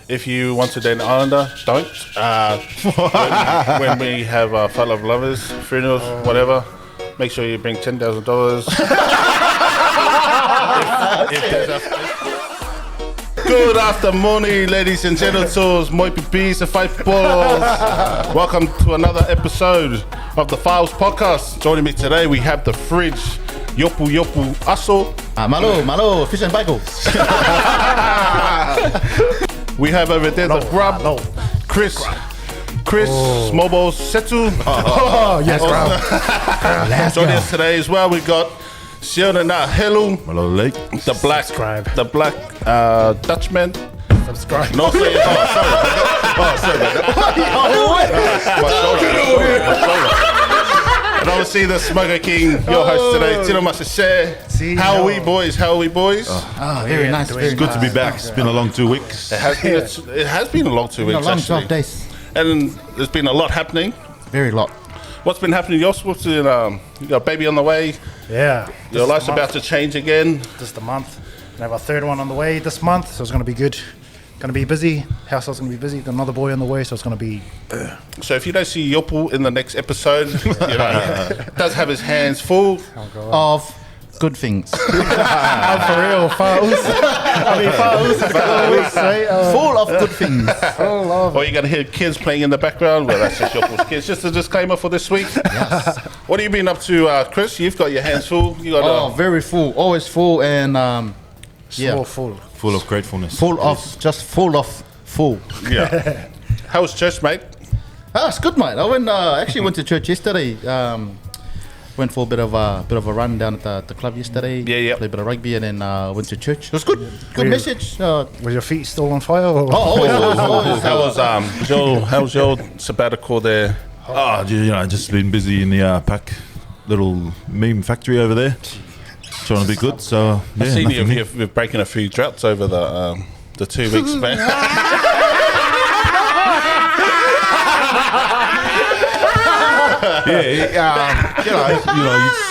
If you want to date an islander, don't. When we have fellow lovers, funerals, whatever, make sure you bring $10,000. Good afternoon, ladies and gentlemen. Moi pipis and five balls. Welcome to another episode of the FA UCE Podcast. Joining me today, we have the fridge. Yopu aso. Malo, fish and bagels. We have over there the grub. Chris, Mobile Setu. Yes, grub. Joining us today as well, we got Siona Helu. Hello, Lake. The black Dutchman. Subscribe. No, sorry. My shoulder. And obviously the Smoker King, your host today, Tino Masase. How are we, boys? Very nice. It's good to be back. It's been a long 2 weeks. It has been a long 2 weeks, A long actually. 12 days. And there's been a lot happening. Very lot. What's been happening? You're supposed to, you got a baby on the way. Yeah. Your life's about to change again. Just a month. We have our third one on the way this month, so it's going to be good. Going to be busy. Household's going to be busy. Got another boy on the way, so it's going to be... So if you don't see Yopu in the next episode, he does have his hands full. Of good things. For real, FA UCE. FA UCE, right? Full of good things. Full of... Or you're going to hear kids playing in the background. Well, that's just Yopu's kids. Just a disclaimer for this week. Yes. What have you been up to, Chris? You've got your hands full. You got Very full. Always full and... Full. Full of gratefulness. Full of full. Yeah. How was church, mate? It's good, mate. I actually went to church yesterday. Went for a bit of a run down at the club yesterday. Yeah. Played a bit of rugby and then went to church. It was good. Good message. Was your feet still on fire? Or? Always. How was your sabbatical there? Just been busy in the pack little meme factory over there. Trying to be good, so yeah. I've seen you're breaking a few droughts over the 2 weeks span.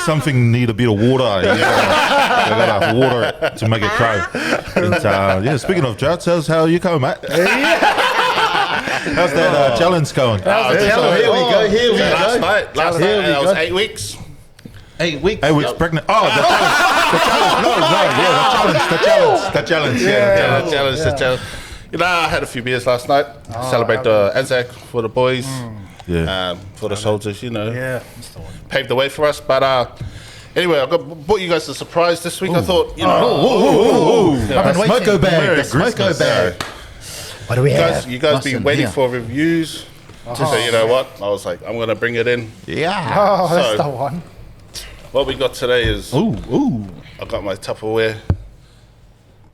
Something need a bit of water. You gotta water it to make it grow. And, speaking of droughts, how you going, mate? How's that challenge going? Here we go. Last night, I was 8 weeks. 8 weeks. 8 weeks pregnant. Oh, the challenge. The challenge. I had a few beers last night. Celebrate the Anzac for the boys. For the soldiers, Yeah. paved the way for us. But anyway, I brought you guys a surprise this week. I thought, Smoko bag. What do we have? You guys been waiting for reviews. So you know what? I was like, I'm going to bring it in. Yeah. Oh, that's So- the one. What we got today is Ooh. I got my Tupperware.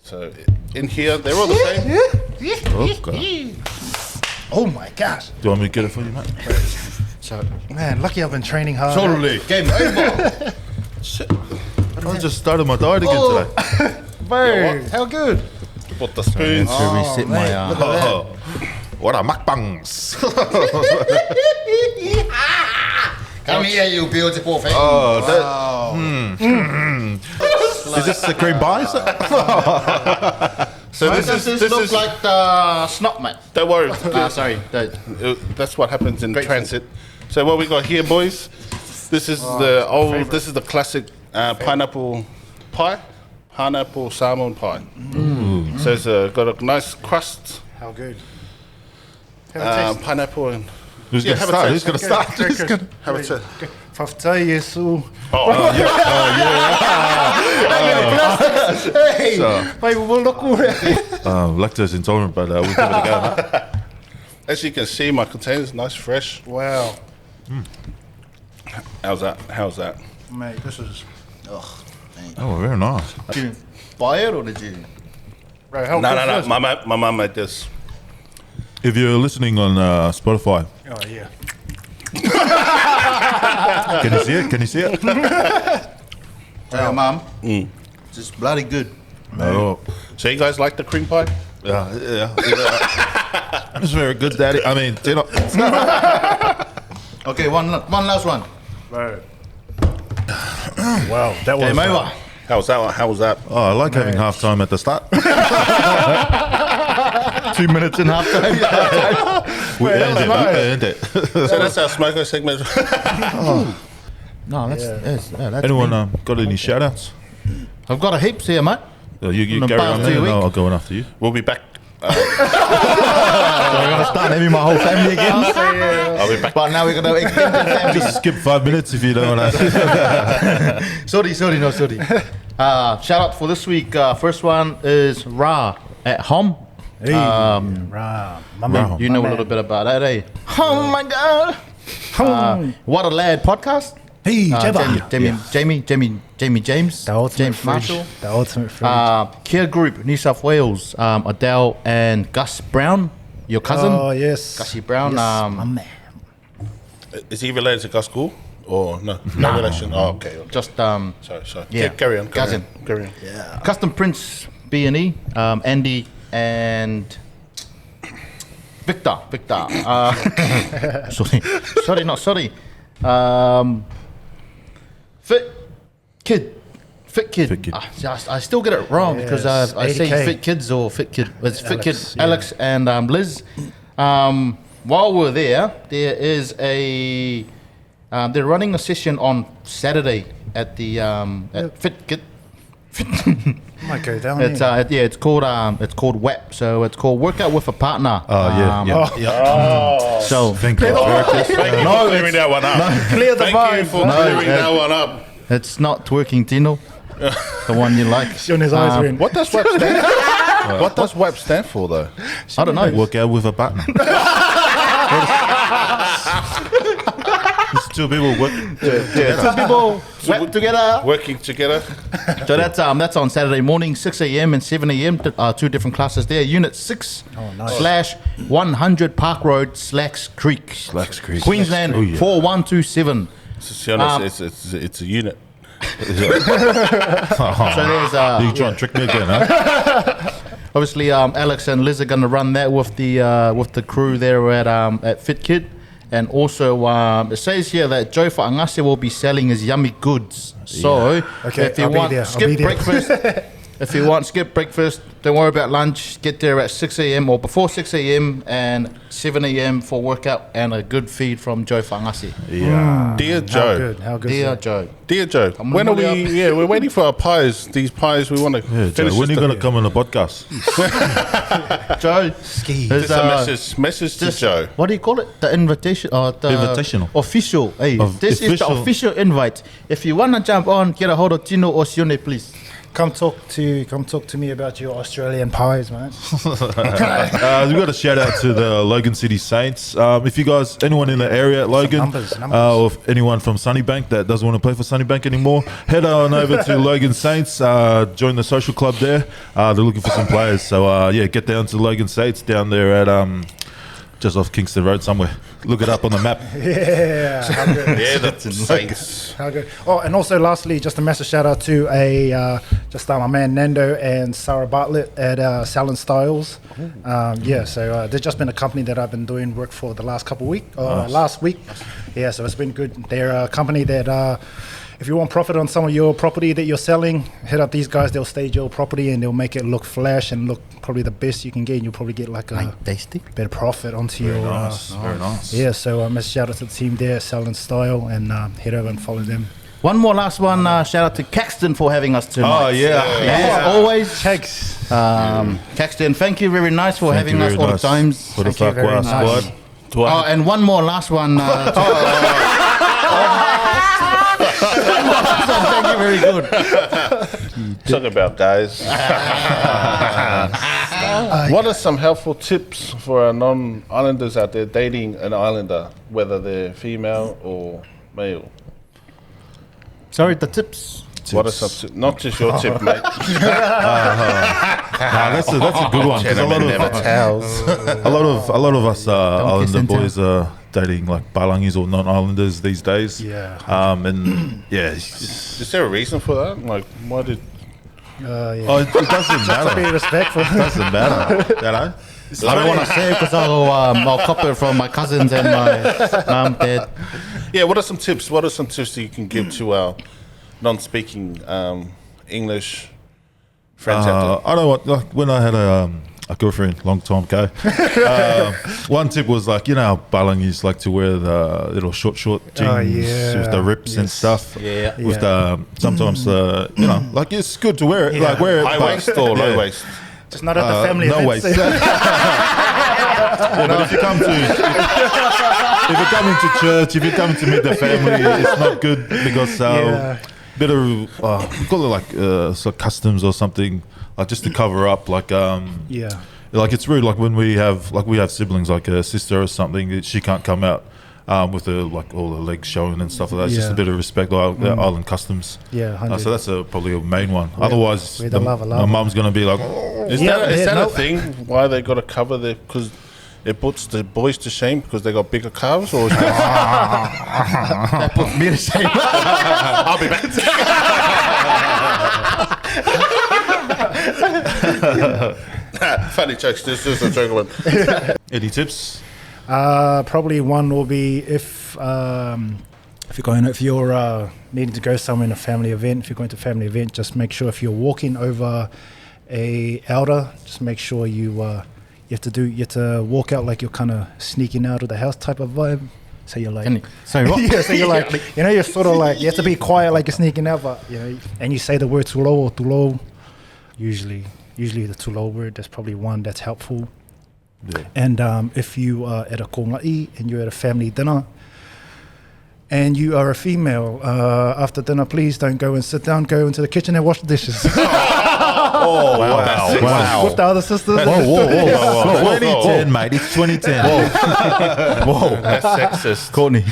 So in here, they're all the same. Okay. Oh my gosh. Do you want me to get it for you, mate? So, man, lucky I've been training hard. Totally. Game over. Shit. I just started my diet again today. Bro, how good. Put the spoons. To reset my... What a mukbangs. Come here, you beautiful thing. Is this the cream pie? So this looks is like the snot, mate. Don't worry. Sorry. That's what happens in transit. So what we got here, boys? This is This is the classic pineapple pie, pineapple salmon pie. So it's got a nice crust. How good. Have a taste. Pineapple and Who's going to start? Who's going to start? have a taste. Faftaye su. Hey, baby, we'll look Lactose intolerant, but we'll give it a go, mate. As you can see, my container's nice, fresh. Wow. How's that? Mate, this is... Oh, very nice. Did you buy it or did you? Bro, how No. good is My mum made this. If you're listening on Spotify, this? Oh, yeah. can you see it? Mum. Just bloody good. Oh, So you guys like the cream pie? yeah. It's very good, Daddy. I mean, Okay, one last one. Bro. Wow, that was... Game over. How was that one? How was that? Oh, I like having half time at the start. 3 minutes in halftime. We earned it. So that's our Smoko segment. No, that's Anyone me. got any shout outs? I've got a heaps here, mate. You the carry past on there, 2 and weeks. I'll go on after you. We'll be back. So we're gonna start naming my whole family again. I'll be back. But now we're gonna extend the family. Just skip 5 minutes if you don't want to. Sorry. Shout out for this week. First one is Ra at home. Hey, my man. You know a little bit about that, eh? Oh my God! What a Lad podcast. Hey, Jamie James, The ultimate James fridge. Marshall, The ultimate fridge. Care Group, New South Wales, Adele and Gus Brown, your cousin, Oh, yes. Gussie Brown. Yes, my man. Is he related to Gus Gould? Or no relation? Oh, okay. just Sorry. Yeah. Carry on. Cousin. Carry on. Custom Prince B&E, Andy and Victor. Sorry. Fit Kid. I still get it wrong because Yes, I say 80K. Fit Kids or Fit Kid. It's Fit Kid, Alex, yeah. Alex and Liz. While we're there is a they're running a session on Saturday at the at Fit Kid. Might go down It's here. it's called WAP. So it's called Workout with a Partner. So Thank you. Thank you for clearing that one up. Clear the Thank you vibe. for clearing that one up. it's not twerking Tino, the one you like. Showing his eyes are in. What does WAP stand for? What does WAP stand for, though? I don't know. Work out with a partner. It's two people work. Two people WAP together. Working together. So that's on Saturday morning, 6 a.m. and 7 a.m. Two different classes there. Unit 6 nice. /100 Park Road, Slacks Creek, Queensland, Oh, yeah. 4127. To be honest, it's a unit. So there's You trying to trick me again, huh? obviously Alex and Liz are going to run that with the crew there at Fit Kid. And also, it says here that Joe Whaangase will be selling his yummy goods. So, Okay, if you I'll be want there, I'll skip be there. breakfast, if you want skip breakfast, don't worry about lunch. Get there at 6 a.m. or before 6 a.m. and 7 a.m. for workout and a good feed from Joe Whaangase. Yeah. Dear How Joe. good? How good? Dear is Joe. Dear Joe, I'm when are we? gonna look Yeah, we're waiting for our pies. These pies, we want to Yeah, Joe, finish. when are you this going to come on the podcast? Joe, Ski. is, Just a message to just- Joe. what do you call it? The invitation or the Invitational. official. Hey, this is the official invite. If you wanna jump on, get a hold of Tino or Sione, please. Come talk to me about your Australian pies, man. We've got a shout out to the Logan City Saints. If you guys, anyone in the area at Logan, numbers. or if anyone from Sunnybank that doesn't want to play for Sunnybank anymore, head on over to Logan Saints. Join the social club there. They're looking for some players. So get down to Logan Saints down there at just off Kingston Road somewhere. Look it up on the map. Yeah, how good. Yeah, that's Saints. How good. Oh, and also lastly, just a massive shout out to my man Nando and Sarah Bartlett at Salon Styles. So they've just been a company that I've been doing work for the last couple of weeks, last week. Yeah, so it's been good. They're a company that if you want profit on some of your property that you're selling, hit up these guys. They'll stage your property and they'll make it look flash and look probably the best you can get. And you'll probably get like a Tasty. bit of profit onto your. Very nice. Yeah, so a shout out to the team there, Salon Style, and head over and follow them. One more last one. Shout out to Caxton for having us tonight. Oh, yeah. As always, Thanks. Caxton, thank you very nice for having us all the times. For the Thank you very Farquhar much. squad. Oh, and one more last one. Thank you, very good. Talk about guys. What are some helpful tips for our non-islanders out there dating an islander, whether they're female or male? Sorry, the tips. What are some tips? Not just your tip, mate. That's a good one. 'cause a lot of us islander send boys are dating like Balangis or non-islanders these days. Yeah. And yeah, Is there a reason for that? Like, why did? oh, it doesn't matter. Be respectful. It doesn't matter. You know? I don't want to say it because I'll copy it from my cousins and my mum, dad. Yeah. What are some tips? What are some tips that you can give to our non-speaking English friends out I don't want, like when I had a a girlfriend, long time ago. One tip was like, you know how Balangi's like to wear the little short jeans with the rips and stuff. Yeah. With the sometimes you know, like it's good to wear it. Like wear it High waist or low waist? Just not at the family no events. waist. Yeah, but if you come into church, if you come to meet the family, it's not good because bit of call it like sort of customs or something, like just to cover up, like like it's rude. Like when we have siblings, like a sister or something, she can't come out with her like all her legs showing and stuff like that. It's just a bit of respect, like island customs. Yeah, so that's probably a main one. Otherwise, my mum's gonna be like, Is that a thing? Why they got to cover their? Because it puts the boys to shame because they got bigger calves, or is That puts me to shame. I'll be back. Funny jokes. This is a joke one. any tips? Probably one will be if you're needing to go somewhere in a family event. If you're going to a family event, just make sure if you're walking over a elder, just make sure you have to walk out like you're kind of sneaking out of the house type of vibe. So you're like, Sorry, what? yeah, so you're like, you know, you're sort of like, you have to be quiet like you're sneaking out, but you know, and you say the word tulo or tulo. Usually the tulo word, that's probably one that's helpful. Yeah. And if you are at a kongai and you're at a family dinner and you are a female, after dinner, please don't go and sit down, go into the kitchen and wash the dishes. Oh wow! With the other sisters. Whoa. 2010, mate. It's 2010. Whoa, that's sexist. Courtney.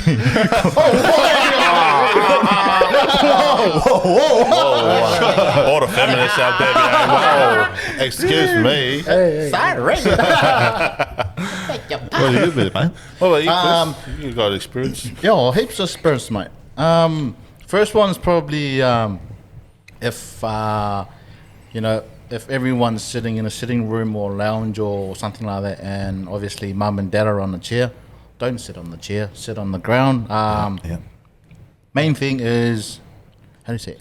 All the feminists out there, whoa. Excuse me. Sorry. What do you do, man? What about you, Chris? You got experience. Yo, heaps of spurs, mate. First one's probably if if everyone's sitting in a sitting room or lounge or something like that, and obviously mum and dad are on the chair, don't sit on the chair, sit on the ground. Main thing is, how do you say,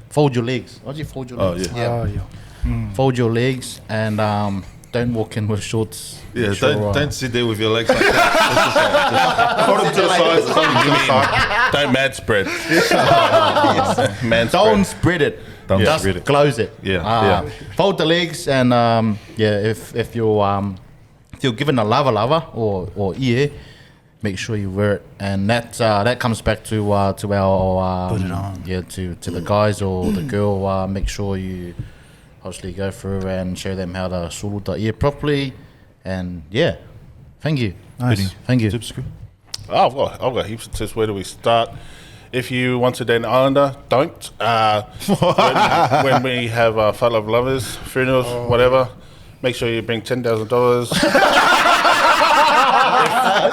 fold your legs. How do you fold your legs? Fold your legs and don't walk in with shorts. Yeah, don't sit there with your legs like that. Put them to the side. Don't mad spread. Don't spread it. Just spread it. close it. Yeah. Fold the legs and if you're given a lava or ear, make sure you wear it, and that comes back to our put it on. To the guys or the girl. Make sure you obviously go through and show them how to suru the ear properly, and thank you. Nice. Thank you. Tips, Chris? I've got heaps of tips. Where do we start? If you want to date an islander, don't. When we have Fat Love Lovers, funerals, whatever, make sure you bring $10,000.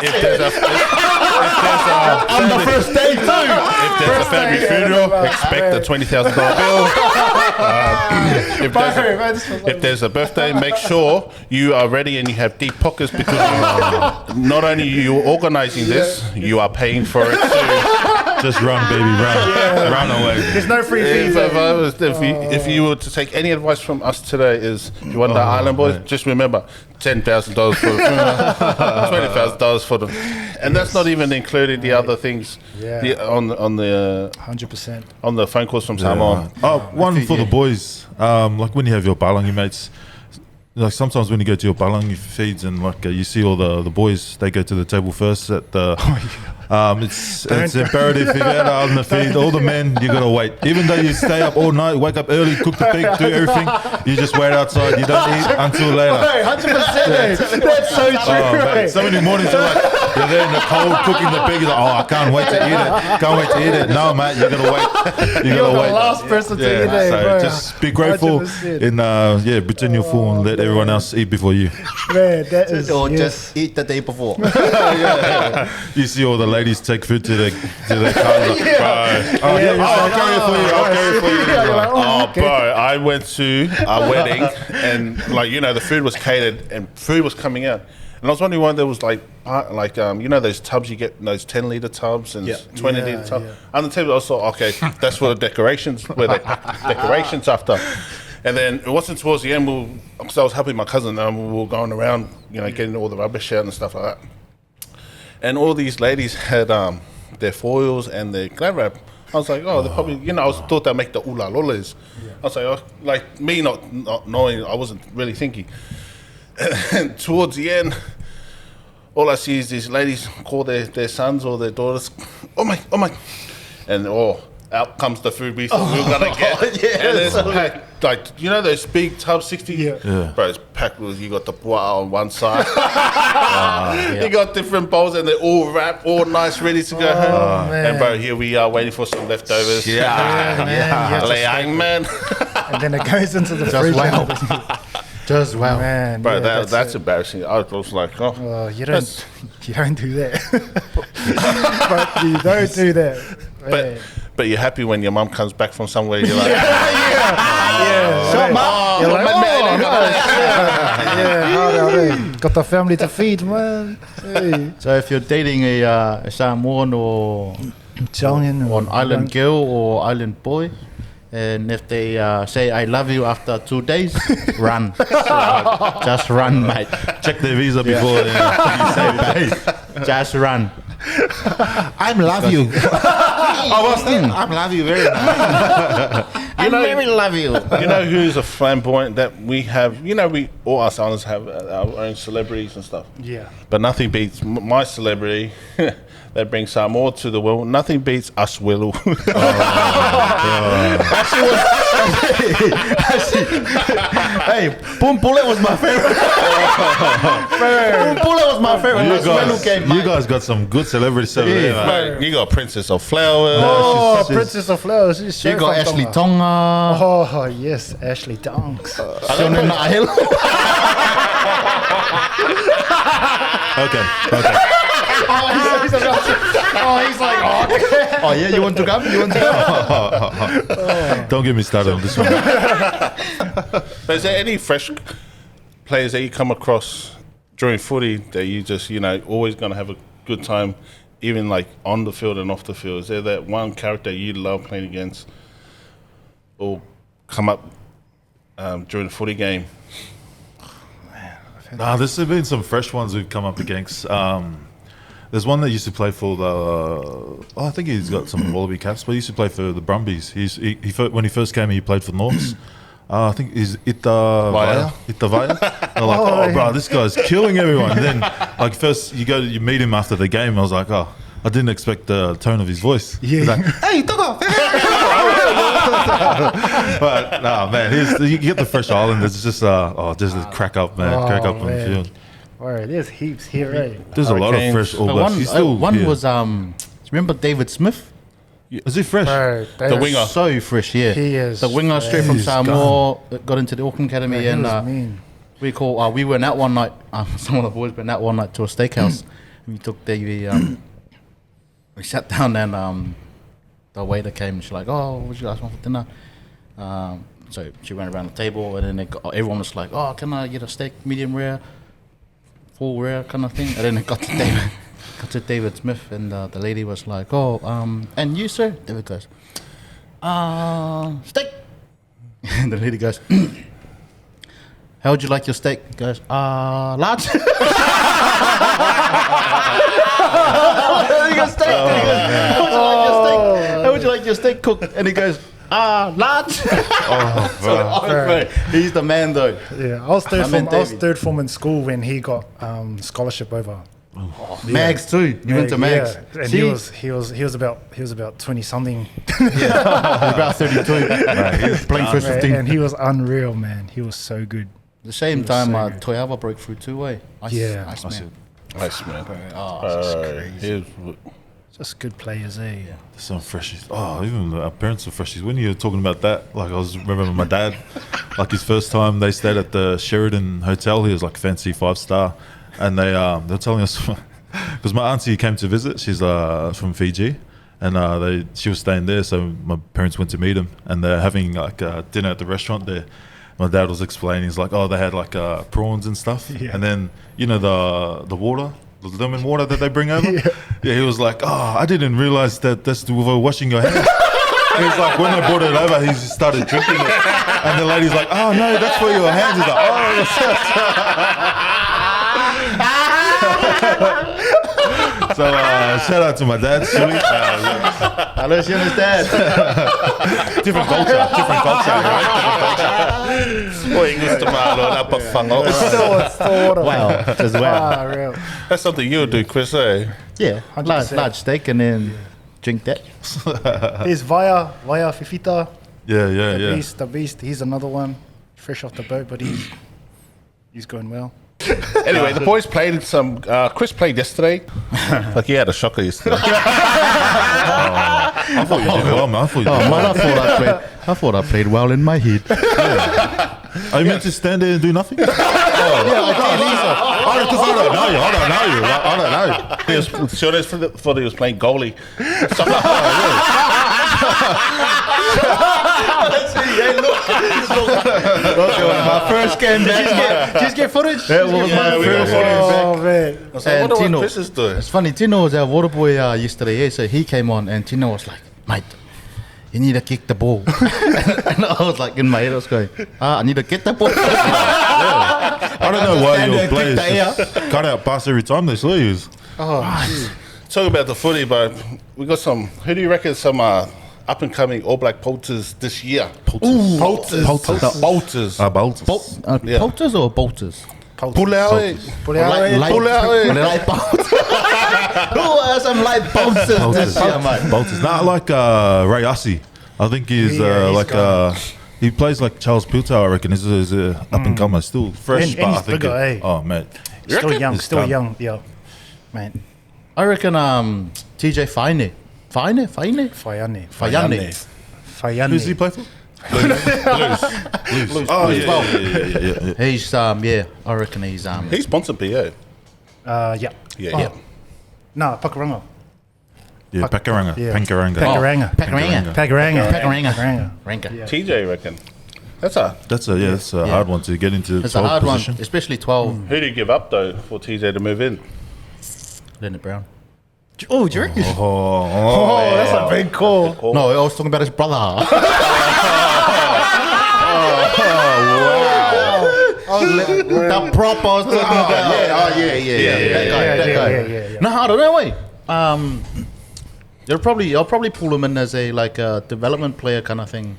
If there's On the first day too. If there's a family funeral, expect a $20,000 bill. If there's a birthday, make sure you are ready and you have deep pockets, because not only are you organising this, you are paying for it too. Just run, baby, run. Run away. There's no free fees. If you were to take any advice from us today, is you want the island boys, just remember $10,000 for the funeral, $20,000 for the, and that's not even including the other things. On the 100%. on the phone calls from Samoa. One for the boys. Like when you have your balangi mates, like sometimes when you go to your balangi feeds and like you see all the boys, they go to the table first at the. It's imperative if you're out on the feed, all the men, you gotta wait. Even though you stay up all night, wake up early, cook the pig, do everything, you just wait outside. You don't eat until later. 100%. That's so true. Mate, so many mornings you're like, you're there in the cold cooking the pig. You're like, I can't wait to eat it. Can't wait to eat it. No, mate, you gotta wait. You You're gotta the wait. last person to eat it, So bro. just be grateful 100%. and pretend you're full and let everyone else eat before you. Man, that is Or just eat the day before. You see all the ladies take food to their cars. I'll carry it for you. Oh, bro, I went to a wedding and the food was catered and food was coming out. And I was wondering why there was those tubs you get, those 10-litre tubs and 20-litre tubs. On the table, I thought, okay, that's what the decorations, where they pack decorations after. And then it wasn't towards the end, because I was helping my cousin, and we were going around, getting all the rubbish out and stuff like that. And all these ladies had their foils and their glad wrap. I was like, oh, they probably, I thought they'd make the ula lolas. Yeah. I was like, like me not knowing, I wasn't really thinking. And towards the end, all I see is these ladies call their sons or their daughters, oh my, and out comes the food we thought we were gonna get. Yeah, and it's packed, like those big tubs, 60. Yeah. Bro, it's packed with. You got the buah on one side. You got different bowls, and they're all wrapped, all nice, ready to go home. Man. And bro, here we are waiting for some leftovers. Man. And then it goes into the fridge. Just wow. Man, Bro, that's embarrassing. I was like, you don't do that. But you don't do that. Man. But you're happy when your mum comes back from somewhere. You're like, Shut up. You're like, got the family to feed, man. Hey. So if you're dating a Samoan or an island girl or island boy, and if they say I love you after 2 days, run. Just run, mate. Check their visa before you say bye. Just run. I love you. I love you very much. I very love you. You know who's a flamboyant that we have? We all us islanders have our own celebrities and stuff. Yeah. But nothing beats my celebrity that brings Samoa to the world. Nothing beats us, Willow. Hey, Pumpule was my favorite. Pumpule was my favorite. You guys got some good celebrities over there, man. You got Princess of Flowers. Oh, Princess of Flowers. She got Ashley Tonga. Oh, yes, Ashley Tongs. Okay. He's like, oh yeah, you want to come? Don't get me started on this one. But is there any fresh players that you come across during footy that you just, always going to have a good time, even like on the field and off the field? Is there that one character you love playing against or come up during the footy game? Nah, there's been some fresh ones we've come up against. There's one that used to play for I think he's got some Wallaby caps, but he used to play for the Brumbies. When he first came, he played for the Norths. I think he's Itavaya. They're like, bro, this guy's killing everyone. And then, like, first you meet him after the game. I was like, I didn't expect the tone of his voice. Yeah. He's like, hey, Togo. But man, you get the fresh island. It's just just a crack up, man. Crack up on the field. Alright, there's heaps here, right? There's a lot of fresh All Blacks. One was remember David Smith? Is he fresh? The winger. So fresh, yeah. He is. The winger straight from Samoa, got into the Auckland Academy, and we went out one night. Some of the boys went out one night to a steakhouse. We took Davey. We sat down, and the waiter came, and she's like, "Oh, what do you guys want for dinner?" So she went around the table, and then everyone was like, "Oh, can I get a steak, medium rare, full rare, kind of thing?" And then it got to David Smith, and the lady was like, "Oh, and you, sir?" David goes, "Steak." And the lady goes, "How would you like your steak?" He goes, "Large." He goes, "Steak." How would you like your steak cooked? And he goes, large. He's the man, though. Yeah, I was third form in school when he got scholarship over. Mags too. You went to Mags. Yeah. And he was about 20 something. Yeah, about 32. Right, he was playing first 15, and he was unreal, man. He was so good. The same time, Toyava broke through two-way. Iceman. Crazy. Just good players, eh? Yeah. There's some freshies. Even our parents are freshies. When you were talking about that, like I was remembering my dad, like his first time they stayed at the Sheridan Hotel. He was like fancy 5-star, and they're telling us because my auntie came to visit. She's from Fiji, and she was staying there. So my parents went to meet him, and they're having like dinner at the restaurant there. My dad was explaining. He's like, they had like prawns and stuff, and then the water. The lemon water that they bring over. Yeah, he was like, I didn't realize that that's for washing your hands. He's like, when they brought it over, he just started drinking it. And the lady's like, oh, no, that's for your hands. He's like, So shout out to my dad, Sully. Hello, she understand. Different culture, right? Oi, gusto malo na pagfango. Wow, as well. Real. That's something you would do, Chris, eh? Yeah, 100%. large steak and then drink that. Here's Vaya Fifita. Yeah. The beast. He's another one, fresh off the boat, but he's going well. Anyway, the boys played some. Chris played yesterday. Like he had a shocker yesterday. I thought you did well, man. I thought I played well in my head. Are you meant to stand there and do nothing? Yeah, I Because I don't know you. I don't know. He was, Shores thought he was playing goalie. My first game back. Did you get footage? That was my we got first footage. game back. Oh man. I was like, I wonder Tino. what Chris is doing. It's funny, Tino was our water boy yesterday, yeah, so he came on and Tino was like, mate, you need to kick the ball. And I was like, in my head, I was going, I need to get the ball. I don't know why your players just cut out pass every time they saw you. Talk about the footy, but we got some. Who do you reckon some up and coming All Black Polters this year? Polters. Bolters. Yeah. Polters or bolters? Pull out. Pull out. Light bolters. Who are some light bolters this year, mate? Bolters. Not like Ray Ussie. I think he's he plays like Charles Pilter, I reckon. He's a up and comer, still fresh, And but I he's think. bigger, eh? Oh man, Still young. He's Still done. young. Yeah. Man. I reckon TJ Fayane. Fayane. Who's he play for? Blues. Oh yeah. He's I reckon he's He's sponsored BA. Yeah. Yeah. No, Pakuranga. Yeah, Pakuranga. Yeah. Pankaranga. Pakuranga. Ranker. TJ, reckon. That's a. That's a hard one to get into. It's a 12 hard position. one, especially 12. Who do you give up though for TJ to move in? Leonard Brown. Oh, do you reckon? Oh, That's a big call. No, I was talking about his brother. The prop I was talking about. That guy. Yeah. No, I don't know. Wait. I'll probably pull him in as a development player kind of thing.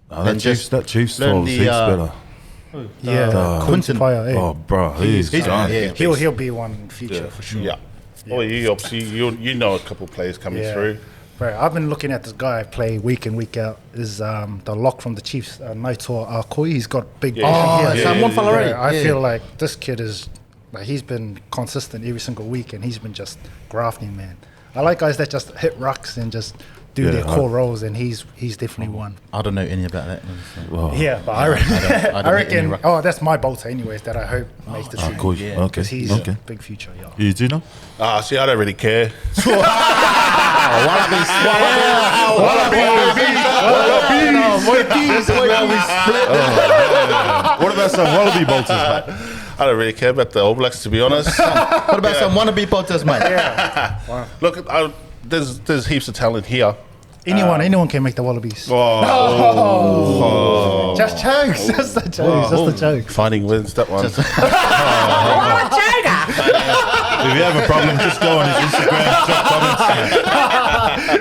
Oh, that And Chiefs learn 12 the, heaps better. Yeah. Quinton. Fire, eh? Oh, bro, he's done. yeah. He'll be one in future for sure. Yeah. Well, you obviously you know a couple of players coming through. Bro, I've been looking at this guy play week in, week out. Is the lock from the Chiefs, Naitoa Koi. He's got big Yeah. ball. Someone follow Bro, right. I feel like this kid is like he's been consistent every single week, and he's been just grafting, man. I like guys that just hit rucks and just do their core roles, and he's definitely one. I don't know any about that. Wow. Yeah, but I reckon, I don't I hit any reckon. rucks. Oh, that's my bolter, anyways. That I hope makes the team. Cool. Yeah, Okay. Because he's Okay. a big future. Yeah. You do know? See, I don't really care. What about some Wallaby bolters, mate? I don't really care about the All Blacks, to be honest. What about some wannabe Polters, mate? Look, there's heaps of talent here. Anyone can make the Wallabies. Oh, Just jokes. Just the jokes. Just the jokes. Fighting wins that one. If you have a problem, just go on his Instagram, drop comments.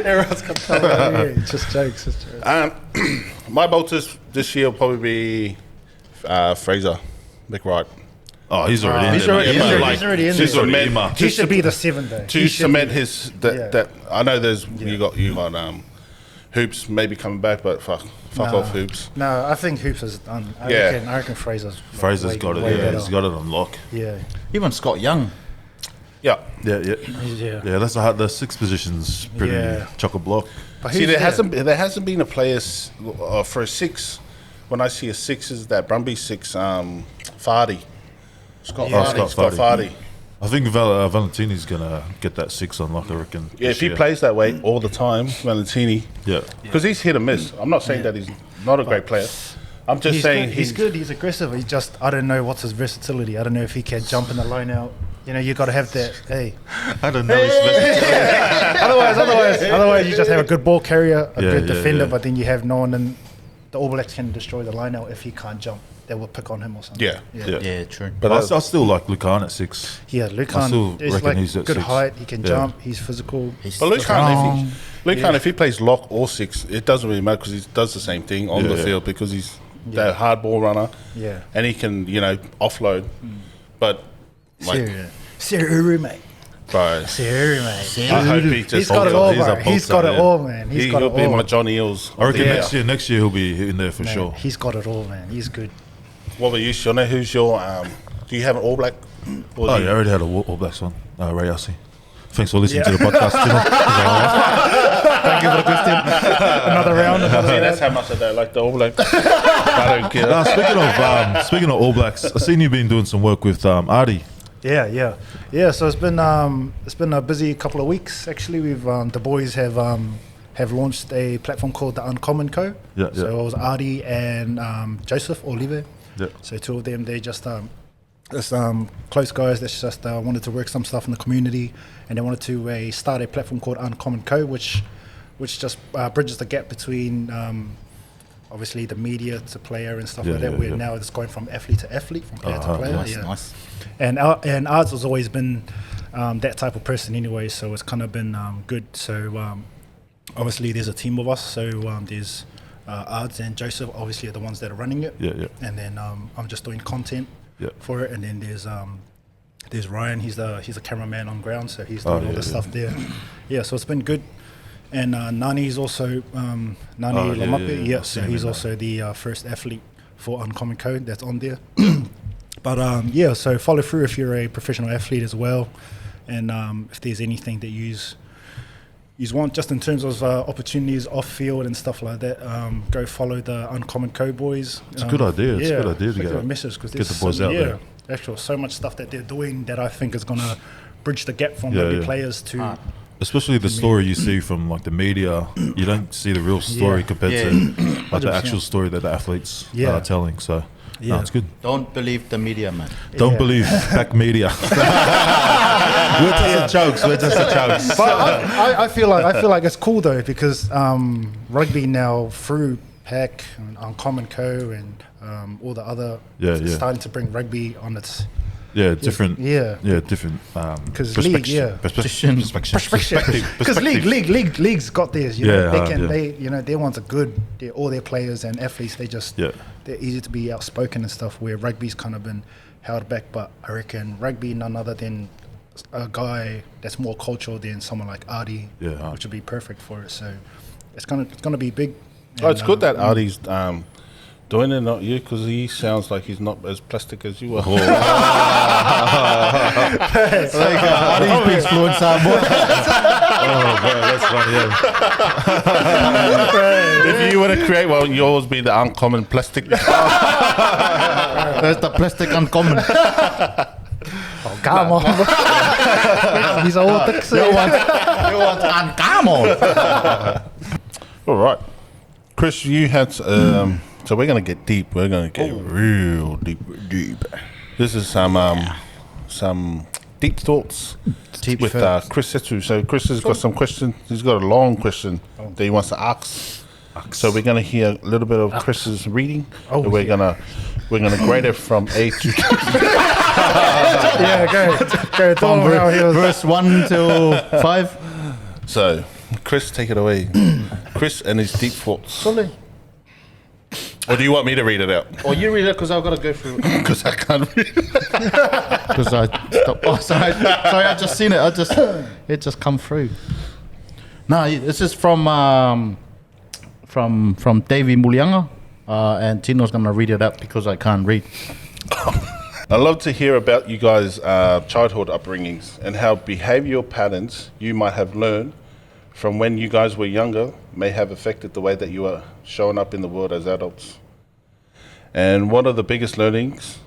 Everyone's got to Just jokes. Just jokes. My bolters this year will probably be Fraser McWright. Oh, he's already in He's there. already- mate. he's Like, already in to there. cement- He's already in, He should be the 7th though. to He should cement be. his Yeah. that I know there's you got Hoops maybe coming back, but fuck off Hoops. No, I think Hoops is done. I reckon Fraser's Fraser's got it. way Yeah, better. he's got it on lock. Yeah. Even Scott Young. Yeah. Yeah. That's the 6 positions pretty Yeah. chock-a-block. But See, who's there hasn't been a player for a 6. When I see a 6, is that Brumby 6? Fardy. Scott Fardy. I think Valentini's gonna get that 6 on lock. I reckon. Yeah, this if he year. plays that way all the time, Valentini, Yeah. because he's hit and miss. I'm not saying that he's not a great player. I'm just saying he's good. He's aggressive. He just I don't know what's his versatility. I don't know if he can jump in the line out. You know, you got to have that. Hey, I don't know. Hey. otherwise, you just have a good ball carrier, a good defender, yeah. but then you have no one, and the All Blacks can destroy the line out if he can't jump. They will pick on him or something. Yeah, true. But I still like Lucan at 6. Yeah, I still Lucan is reckon like he's at good 6. height. He can jump. He's physical. But Lucan, if he plays lock or 6, it doesn't really matter because he does the same thing on the field because he's that hard ball runner. Yeah. And he can, offload. But Siri, mate. bro, Siri, mate. I hope he just He's got it all, He's a bro. He's Polter, got it yeah. all, man. He'll be my Johnny Eels. I reckon Yeah. next year he'll be in there for Man, sure. He's got it all, man. He's good. What about you, Shona? Who's your do you have an All Black? Or Oh, do yeah, I you- already had a All Blacks one. Ray Hussey. Thanks for listening to the podcast, Tino. Thank you for the question. Another round. See, that's how much I don't like the All Black. I don't care. Speaking of All Blacks, I've seen you've been doing some work with Artie. Yeah. So it's been a busy couple of weeks. Actually, we've the boys have launched a platform called the Uncommon Co. Yeah, So yeah. it was Artie and Joseph Olive. Yeah. So two of them, they just close guys that just wanted to work some stuff in the community, and they wanted to start a platform called Uncommon Co, which just bridges the gap between obviously the media to player and stuff like that. Where now it's going from athlete to athlete, from player to player. Nice. And Arts has always been that type of person anyway, so it's kind of been good. So obviously there's a team of us. So there's Arts and Joseph, obviously are the ones that are running it. Yeah. And then I'm just doing content Yeah. for it. And then there's Ryan. He's the cameraman on ground, so he's doing all the stuff there. Yeah, so it's been good. And Nani's also Nani Lamape. yeah. So he's also the first athlete for Uncommon Code that's on there. But so follow through if you're a professional athlete as well, and if there's anything that you want, just in terms of opportunities off field and stuff like that, go follow the Uncommon Code boys. It's a good idea. It's a good idea to give get a message because get the boys out there. Actually, so much stuff that they're doing that I think is gonna bridge the gap from Yeah, maybe yeah. players to. Especially the story you see from like the media, you don't see the real story compared to like the 100%. actual story that the athletes Yeah. are telling. So Yeah. no, it's good. Don't believe the media, man. Don't Yeah. believe back media. We're just a jokes. But I feel like it's cool though because rugby now through PAC and Uncommon Co and all the other starting to bring rugby on its Different. Different. because league because league's got theirs. You know, their ones are good. All their players and athletes they're easy to be outspoken and stuff. Where rugby's kind of been held back, but I reckon rugby none other than a guy that's more cultural than someone like Artie, which would be perfect for it. So it's gonna be big. Oh, it's good that Artie's doing it, not you, because he sounds like he's not as plastic as you are. Artie's big fluent Samoa. That's funny. Yeah. If you were to create one, yours be the uncommon plastic. There's the plastic uncommon. Oh, come on. He's all thick. You want uncommon. All right, Chris, you had. So we're gonna get deep. We're gonna get real deep. This is some deep thoughts with Chris Setsu. So Chris has got some questions. He's got a long question that he wants to ask. So we're gonna hear a little bit of Chris's reading. Oh, and we're gonna grade it from A to. Go. From verse 1 to 5. So, Chris, take it away. Chris and his deep thoughts. Sorry. Or do you want me to read it out? Or you read it because I've got to go through it. Because I can't read it. Because I stopped. Oh, sorry, I just seen it. It just come through. No, this is from Davey Mulianga, and Tino's gonna read it out because I can't read. I love to hear about you guys' childhood upbringings and how behavioural patterns you might have learned from when you guys were younger may have affected the way that you are showing up in the world as adults. And one of the biggest learnings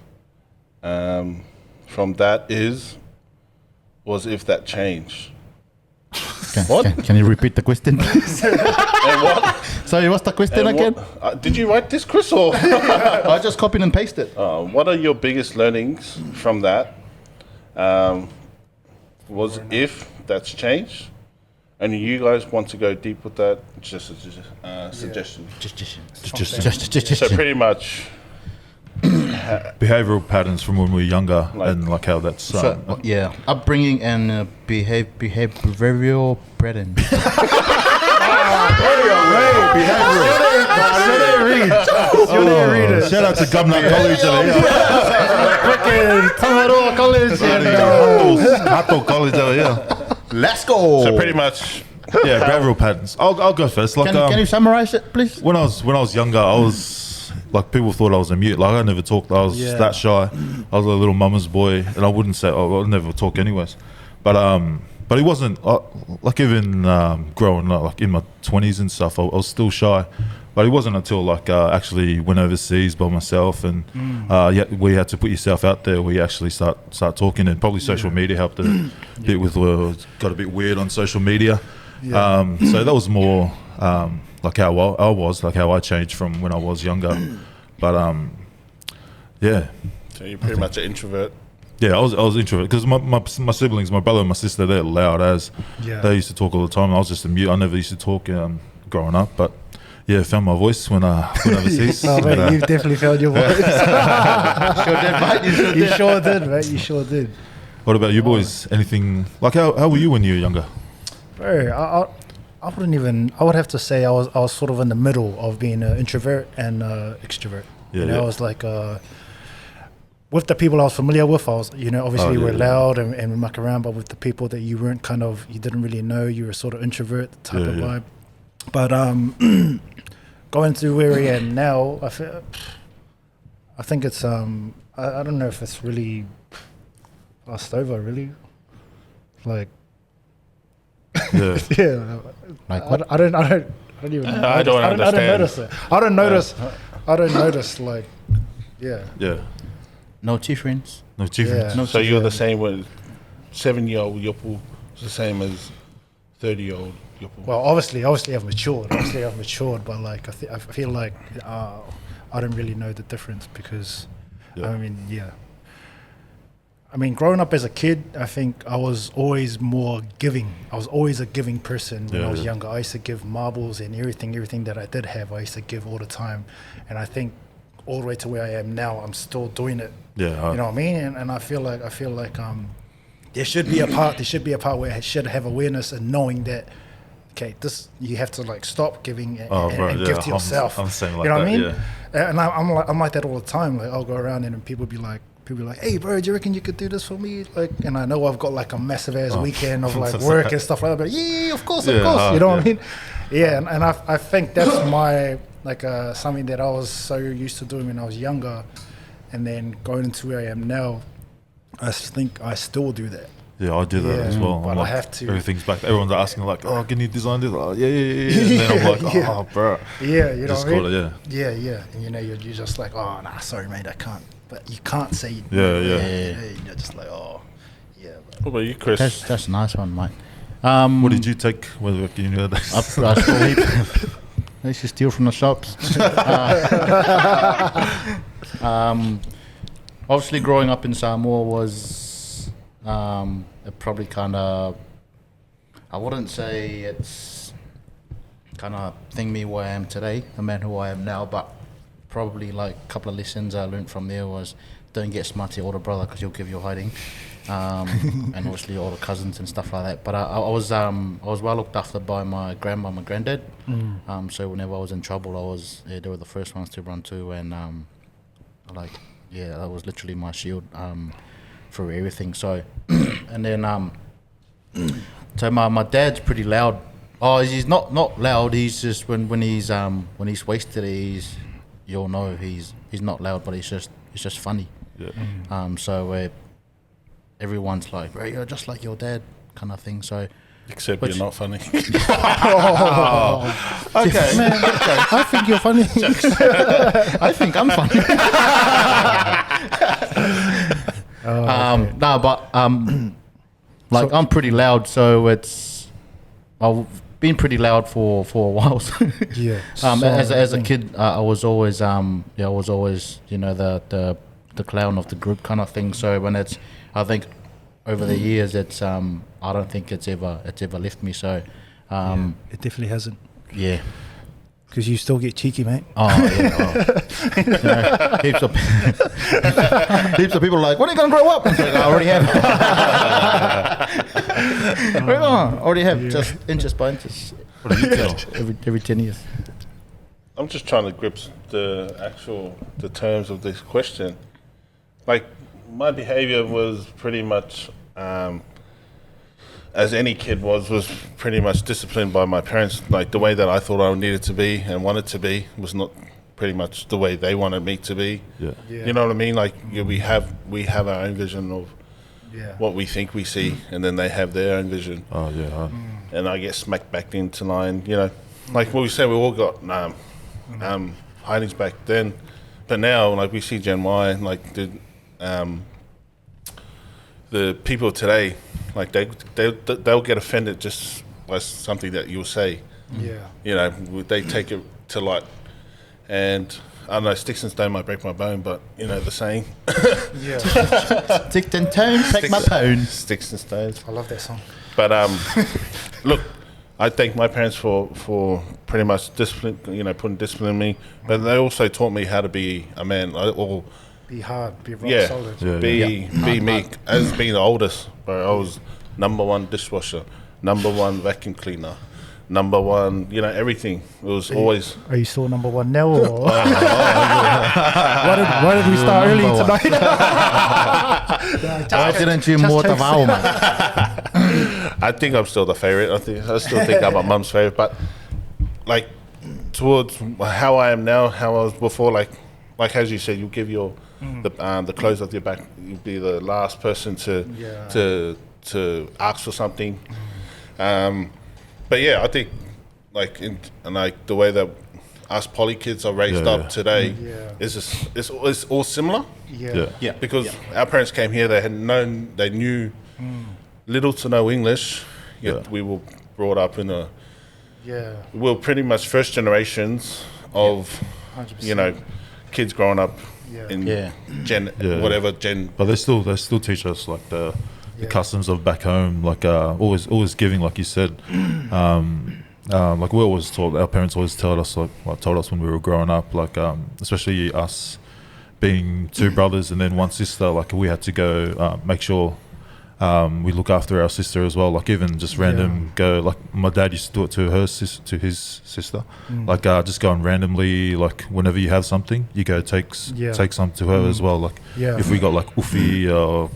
from that was if that changed. Can you repeat the question, please? And what? Sorry, what's the question and again? what did you write this, Chris? Or I just copied and pasted. what are your biggest learnings from that? Was if that's changed, and you guys want to go deep with that, just a suggestion. So pretty much behavioral patterns from when we were younger, and like how that's upbringing and behavioral patterns. Shout out to Governor College. Tamaroa College. Hato College over here. Let's go. So pretty much, behavioral patterns. I'll go first. Like, can you summarize it, please? when I was younger, I was like, people thought I was a mute. Like, I never talked. I was that shy. I was a little mama's boy, and I wouldn't say. I'd never talk anyways. But it wasn't like even growing up, like in my 20s and stuff. I was still shy. But it wasn't until like actually went overseas by myself, and we had to put yourself out there. We actually start talking, and probably social media helped a bit with. Got a bit weird on social media, so that was more like how I was, like how I changed from when I was younger. But so you're pretty much an introvert. Yeah, I was introvert because my siblings, my brother and my sister, they're loud as. They used to talk all the time. I was just a mute. I never used to talk growing up, but. Yeah, found my voice when I went overseas. Oh, mate, you've definitely found your voice. You sure did, mate. You sure did. What about you boys? Anything like how were you when you were younger? Bro, I wouldn't even. I would have to say I was sort of in the middle of being an introvert and extrovert. I was like with the people I was familiar with. I was, obviously we're loud and we muck around, but with the people that you weren't you didn't really know, you were sort of introvert type of vibe. But going to where I am now, I think it's I don't know if it's really passed over, really. Like Like what? I don't even know. I don't understand. I don't notice it. I don't notice like No No difference. difference. No So you're the same with 7-year-old Yopu, the same as 30-year-old Yopu. Well, obviously I've matured. But like I feel like I don't really know the difference because I mean, growing up as a kid, I think I was always more giving. I was always a giving person when I was younger. I used to give marbles and everything that I did have, I used to give all the time. And I think all the way to where I am now, I'm still doing it. You know what I mean? And I feel like there should be a part where I should have awareness and knowing that, okay, this you have to like stop giving and give to yourself. I'm saying like you know what I mean? Yeah. And I'm like that all the time. Like I'll go around and people be like, hey bro, do you reckon you could do this for me? Like, and I know I've got like a massive ass weekend of like work and stuff like that. But yeah, of course. You know what I mean? Yeah, and I think that's my like something that I was so used to doing when I was younger, and then going into where I am now, I think I still do that. Yeah, I do that as well. But like, I have to. Everything's back. Everyone's asking like, "Oh, can you design this?" Like, yeah. And then I'm like, "Oh, bro." Yeah, you know just what I mean? call it, Yeah. And you're just like, "Oh, nah, sorry, mate, I can't." But you can't say. Yeah. You're just like, "Oh, yeah." What about you, Chris? That's a nice one, mate. What did you take? Whether you know that? I stole I used to steal from the shops. Obviously, growing up in Samoa was probably kind of, I wouldn't say it's kind of thing me where I am today, the man who I am now, but probably like a couple of lessons I learned from there was don't get smart to your older brother because he'll give you a hiding. And obviously all the cousins and stuff like that. But I was well looked after by my grandma and my granddad. So whenever I was in trouble, they were the first ones to run to, and that was literally my shield for everything. So and then so my dad's pretty loud. Oh, he's not loud. He's just when he's wasted, you'll know he's not loud, but it's just funny. Yeah. So everyone's like, "Bro, you're just like your dad," kind of thing. So, except you're not funny. Okay, Man, I think you're funny. I think I'm funny. No, but like I'm pretty loud, so I've been pretty loud for a while. Yeah. As a kid, I was always the clown of the group kind of thing. So when I think over the years, it's I don't think it's ever left me. So, It definitely hasn't. yeah. Because you still get cheeky, mate. Oh, yeah. Heaps of people are like, when are you going to grow up? It's like, I already have. Already have, just inches by inches. What do you tell? Every 10 years. I'm just trying to grip the terms of this question. Like, my behaviour was pretty much, as any kid was pretty much disciplined by my parents. Like, the way that I thought I needed to be and wanted to be was not pretty much the way they wanted me to be. Yeah. You know what I mean? Like, we have our own vision of what we think we see, and then they have their own vision. Oh, yeah. And I get smacked back into line, you know. Like what we said, we all got hidings back then, but now, like, we see Gen Y, like the people today, like they'll get offended just by something that you'll say. Yeah. You know, they take it to light, and I don't know, sticks and stone might break my bone, but you know the saying. Yeah. Sticks and stones, take my bone. Sticks and stones. I love that song. But look, I thank my parents for pretty much discipline, you know, putting discipline in me. But they also taught me how to be a man, or Be hard, be rock solid. be me. As being the oldest, bro, I was number one dishwasher, number one vacuum cleaner, number one, you know, everything. It was always. Are you still number one now? Or? Why did we start early tonight? Why didn't you more to vow, man? I think I'm still the favorite. I still think I'm my mum's favorite. But like towards how I am now, how I was before, like as you said, you give your the clothes off your back. You'll be the last person to ask for something. But yeah, I think like like the way that us poly kids are raised up today is just, it's all similar. Yeah. Because our parents came here, they knew little to no English. Yet we were brought up in we were pretty much first generations of 100%. you know, kids growing up in gen whatever gen. But they still teach us like the customs of back home, like always giving, like you said. Like we always taught, our parents always told us when we were growing up, like especially us being two brothers and then one sister, like we had to go make sure we look after our sister as well, like even just random go, like my dad used to do it to his sister, like just going randomly, like whenever you have something you go take some to her as well, like if we got like ufi or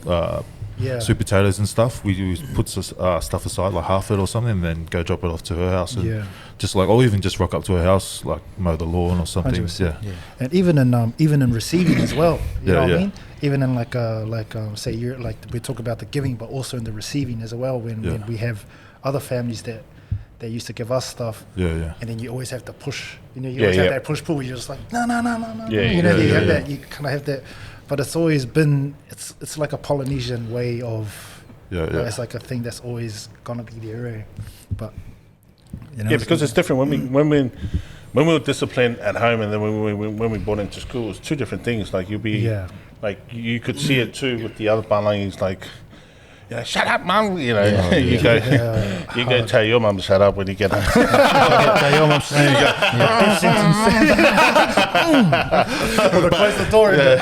sweet potatoes and stuff, we put stuff aside, like half it or something, and then go drop it off to her house, and just like, or even just rock up to her house, like mow the lawn or something. 100%. And even in receiving as well, you know what I mean? Even in say you're like, we talk about the giving, but also in the receiving as well. When we have other families that they used to give us stuff, and then you always have to push. You know, you always have that push pull. You're just like no. You know, you have that. You kind of have that. But it's always been, it's like a Polynesian way of, it's like a thing that's always gonna be there. Eh? But you know, because it's different when we were disciplined at home, and then when we brought into school, it's two different things. Like you'll be, like you could see it too with the other Palangi's, like, you know, shut up, mum. You know, you go tell your mum to shut up when you get home. Tell your mum, close the door. I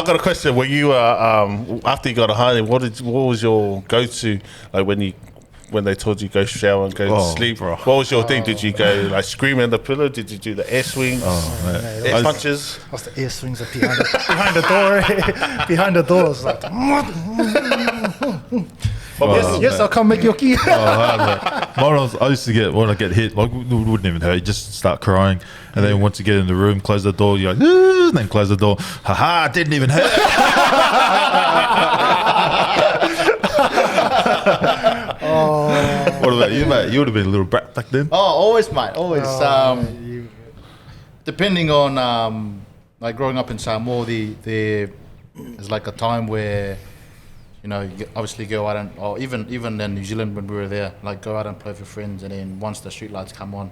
got a question. Were you after you got a hiding? What was your go-to, like when they told you go shower and go to sleep? Bro. What was your thing? Did you go like scream in the pillow? Did you do the air swings? Air punches? What's the air swings are behind the door? Behind the door, it's like. Yes, I'll come make your key. I used to get, when I get hit, like it wouldn't even hurt, you just start crying, and then once you get in the room, close the door, you're like, and then close the door, haha, it didn't even hurt. What about you, mate? You would have been a little brat back then. Oh, always, mate, always. Depending on like growing up in Samoa, there is like a time where, you know, you obviously go out or even in New Zealand when we were there, like go out and play with your friends, and then once the street lights come on,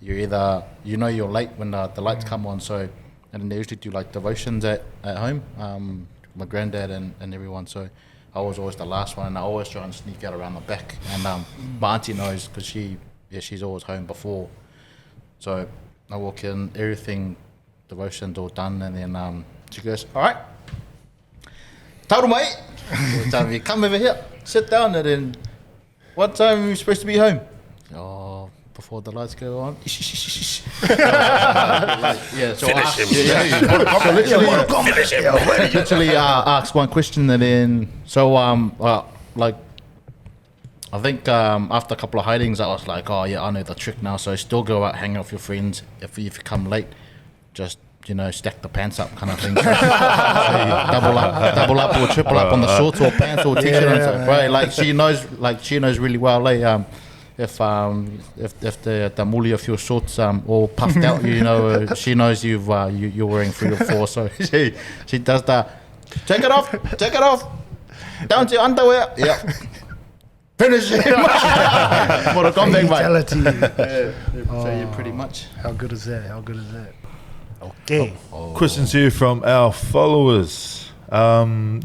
you're either, you know, you're late when the lights come on, so, and then they usually do like devotions at home, my granddad and everyone, so I was always the last one, and I always try and sneak out around the back. And my auntie knows because she's always home before. So I walk in, everything, devotion's all done, and then she goes, "All right, Tauru mate, what time you come over here, sit down, and then what time are you supposed to be home?" "Oh, before the lights go on." Literally ask one question, and then I think after a couple of hidings, I was like, "Oh yeah, I know the trick now." So still go out, hang out with your friends. If you come late, just stack the pants up, kind of thing. So double up or triple up on the shorts or pants or t-shirt and stuff, right? Like she knows really well. If the muli of your shorts all puffed out, she knows you're wearing 3 or 4. So she does that. Take it off, down to your underwear. Yeah. Finish it. What a comeback, mate. So you pretty much. How good is that? Okay. Questions here from our followers.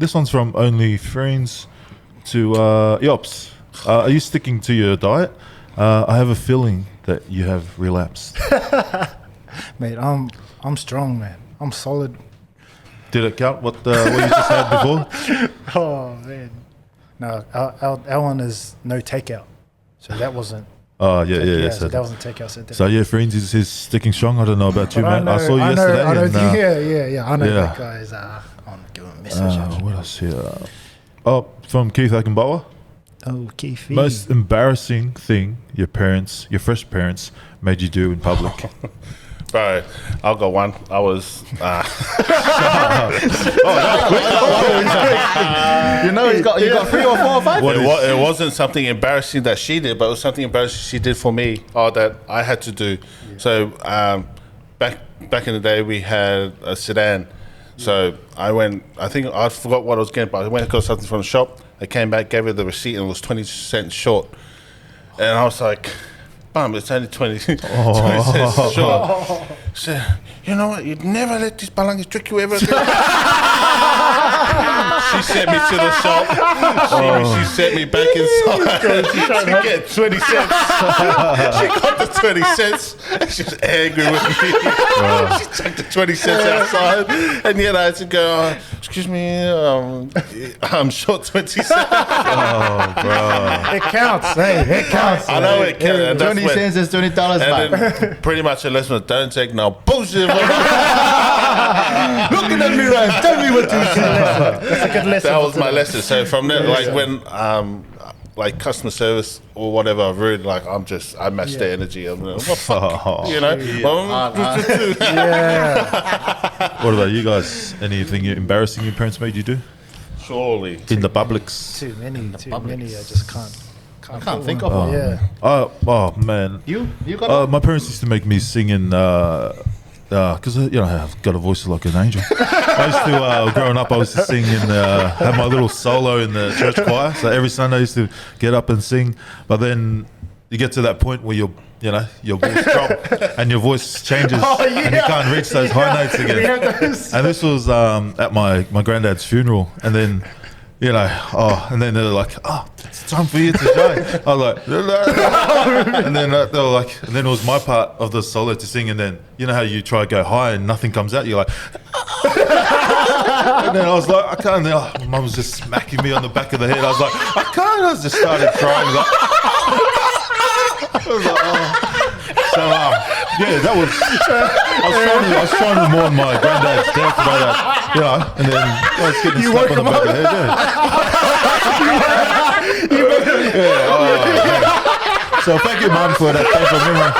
This one's from Only Friends to Yops. Are you sticking to your diet? I have a feeling that you have relapsed. Mate, I'm strong, man. I'm solid. Did it count what you just had before? Oh man, no, our one is no takeout, so that wasn't. Oh yeah. So that wasn't takeout. So yeah, friends, he's sticking strong. I don't know about you, man. I saw you yesterday. I know that guy's on giving a message. What else here? From Keith Akinbawa. Oh, Keith. Most embarrassing thing your fresh parents made you do in public. Bro, I'll go one. I was. He's got 3 or 4 or 5. It wasn't something embarrassing that she did, but it was something embarrassing she did for me, or that I had to do. Yeah. So back in the day, we had a sedan. So I went. I think I forgot what I was getting, but I went and got something from the shop. I came back, gave her the receipt, and it was 20 cents short. And I was like, "Bum, it's only 20 cents short." She said, "You know what? You'd never let these balangis trick you ever again." She sent me to the shop. She sent me back inside to get 20 cents. She got the 20 cents. And she was angry with me. She took the 20 cents outside. And yet I had to go, "Excuse me, I'm short 20 cents. Oh, bro. It counts. Hey, it counts. I know it counts. 20 cents is $20, and mate. then pretty much a lesson was don't take no bullshit. Look at the mirror. Tell me what to say. That's a good lesson. That was my lesson. So from there, when customer service or whatever, I've really I match their energy. I'm like, what fuck, What about you guys? Anything embarrassing your parents made you do? Surely. In the publics? Too many. I just can't. I can't think of one. Yeah. Oh man. You got my parents used to make me sing in because I've got a voice like an angel. I used to growing up. I used to sing and have my little solo in the church choir. So every Sunday I used to get up and sing. But then you get to that point where your voice drops and your voice changes and you can't reach those high notes again. And this was at my granddad's funeral, and then. And then they're like, "Oh, it's time for you to shine." I was like, and then they were like, and then it was my part of the solo to sing, and then you know how you try to go high and nothing comes out, you're like, and then I was like, I can't. And Mum was just smacking me on the back of the head. I was like, I can't. I just started crying. That was. I was trying to mourn my granddad's death about that, and then I was getting slapped on the back of the head. So thank you, Mum, for that painful memory.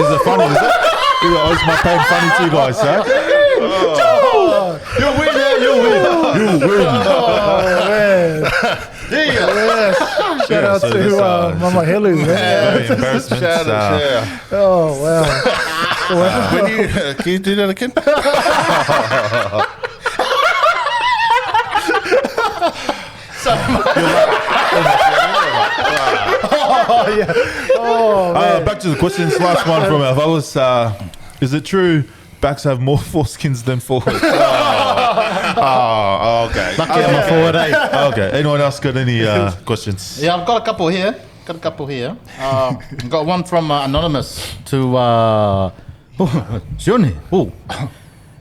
Is it funny? Is it? Is my pain funny to you guys, sir? You win, man. You win. Oh man. Yeah. Shout out to Mama Helu, man. Embarrassment. Oh wow. Can you do that again? Back to the questions. Last one from our fellas. Is it true backs have more foreskins than forwards? Oh, okay. Lucky I'm a forward, eh? Okay. Anyone else got any questions? Yeah, I've got a couple here. Got one from Anonymous to Sione. Oh.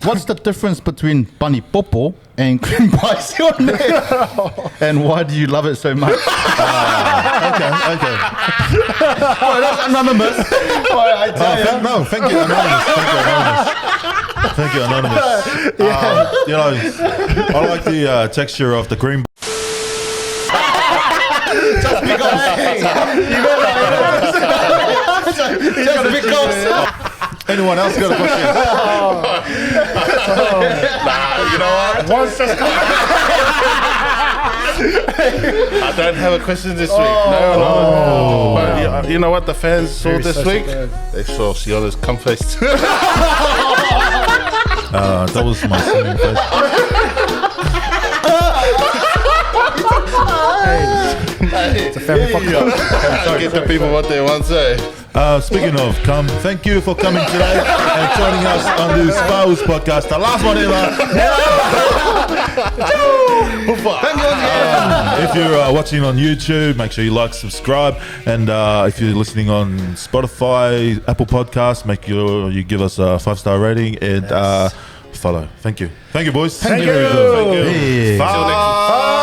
What's the difference between Bunny Popo and cream pie Sione? And why do you love it so much? Okay. Oh, that's Anonymous. Thank you, Anonymous. Thank you, Anonymous. You know, I like the texture of the cream. Just because. Anyone else got a question? Nah, you know what? Once just I don't have a question this week. No. But you know what the fans saw Very this special week? day. They saw Siona's cum face. That was my singing face. it's a family podcast. Give the people what they want to say. Speaking of come, thank you for coming today and joining us on this FA UCE Podcast, the last one ever. If you're watching on YouTube, make sure you like, subscribe, and if you're listening on Spotify, Apple Podcasts, make sure you give us a 5-star rating and follow. Thank you, boys. Thank you. Thank you. Yeah. Bye.